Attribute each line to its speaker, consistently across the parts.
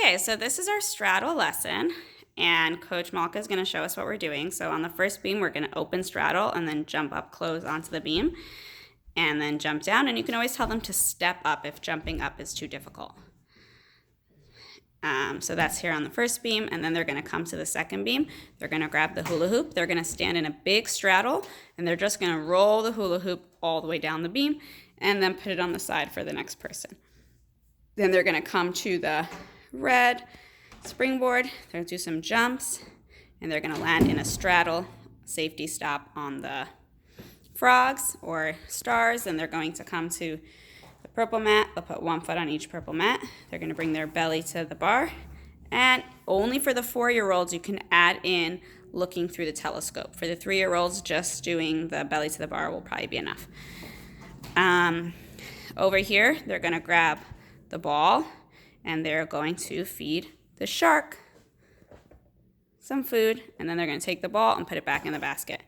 Speaker 1: Okay, so this is our straddle lesson, and Coach Malka is going to show us what we're doing. So on the first beam, we're going to open straddle and then jump up close onto the beam, and then jump down. And you can always tell them to step up if jumping up is too difficult. So that's here on the first beam, and then they're going to come to the second beam. They're going to grab the hula hoop. They're going to stand in a big straddle, and they're just going to roll the hula hoop all the way down the beam, and then put it on the side for the next person. Then they're going to come to the red springboard. They're going to do some jumps, and they're going to land in a straddle safety stop on the frogs or stars. And they're going to come to the purple mat. They'll put 1 foot on each purple mat. They're going to bring their belly to the bar. And only for the 4-year-olds, you can add in looking through the telescope. For the 3-year-olds, just doing the belly to the bar will probably be enough. Over here, they're going to grab the ball, and they're going to feed the shark some food, and then they're going to take the ball and put it back in the basket.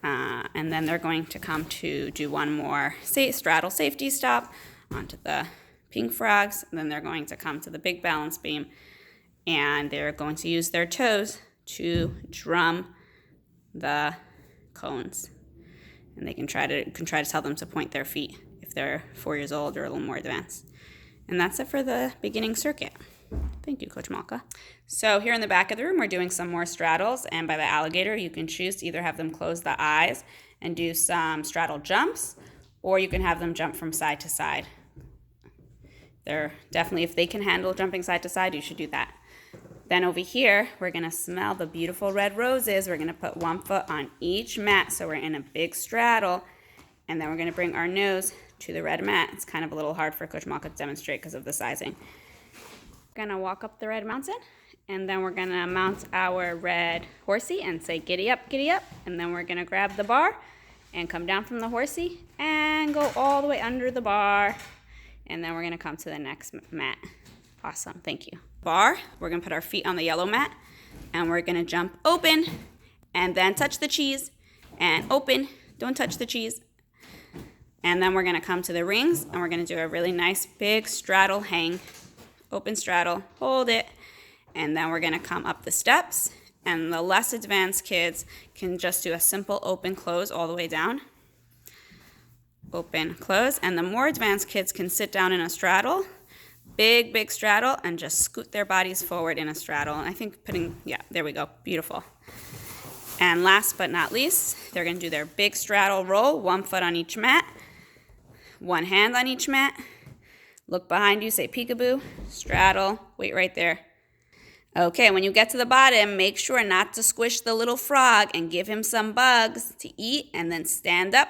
Speaker 1: And then they're going to come to do one more straddle safety stop onto the pink frogs, and then they're going to come to the big balance beam, and they're going to use their toes to drum the cones. And they can try to tell them to point their feet if they're 4 years old or a little more advanced. And that's it for the beginning circuit. Thank you, Coach Malka. So here in the back of the room, we're doing some more straddles. And by the alligator, you can choose to either have them close the eyes and do some straddle jumps, or you can have them jump from side to side. They're definitely, if they can handle jumping side to side, you should do that. Then over here, we're going to smell the beautiful red roses. We're going to put 1 foot on each mat, so we're in a big straddle. And then we're going to bring our nose to the red mat. It's kind of a little hard for Coach Malka to demonstrate because of the sizing. We're going to walk up the red mountain, and then we're going to mount our red horsey and say giddy up, and then we're going to grab the bar and come down from the horsey and go all the way under the bar, and then we're going to come to the next mat. Awesome, thank you. Bar, we're going to put our feet on the yellow mat, and we're going to jump open and then touch the cheese, and open, don't touch the cheese. And then we're going to come to the rings, and we're going to do a really nice big straddle hang. Open straddle, hold it, and then we're going to come up the steps. And the less advanced kids can just do a simple open, close all the way down. Open, close. And the more advanced kids can sit down in a straddle, big straddle, and just scoot their bodies forward in a straddle. And I think there we go, beautiful. And last but not least, they're going to do their big straddle roll, 1 foot on each mat. 1 hand on each mat. Look behind you, say peekaboo, straddle, wait right there. Okay, when you get to the bottom, make sure not to squish the little frog and give him some bugs to eat, and then stand up,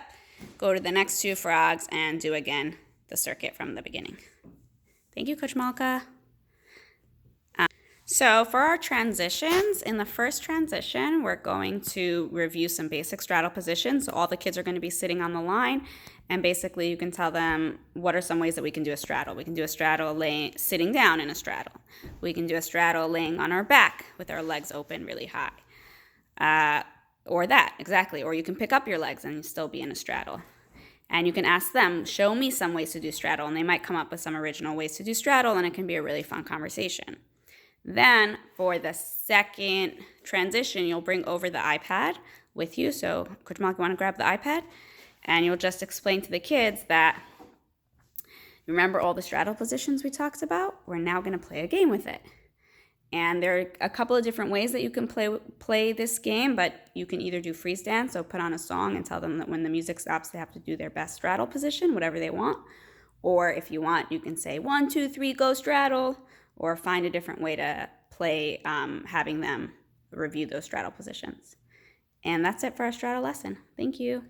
Speaker 1: go to the next 2 frogs, and do again the circuit from the beginning. Thank you, Coach Malka. So for our transitions, in the first transition, we're going to review some basic straddle positions. So all the kids are going to be sitting on the line, and basically you can tell them what are some ways that we can do a straddle. We can do a straddle sitting down in a straddle. We can do a straddle laying on our back with our legs open really high. Or that, exactly. Or you can pick up your legs and still be in a straddle. And you can ask them, show me some ways to do straddle, and they might come up with some original ways to do straddle, and it can be a really fun conversation. Then for the second transition, you'll bring over the iPad with you. So Coach Malka, you want to grab the iPad? And you'll just explain to the kids that, remember all the straddle positions we talked about? We're now going to play a game with it. And there are a couple of different ways that you can play this game, but you can either do freeze dance, so put on a song and tell them that when the music stops, they have to do their best straddle position, whatever they want. Or if you want, you can say 1, 2, 3, go straddle, or find a different way to play, having them review those straddle positions. And that's it for our straddle lesson. Thank you.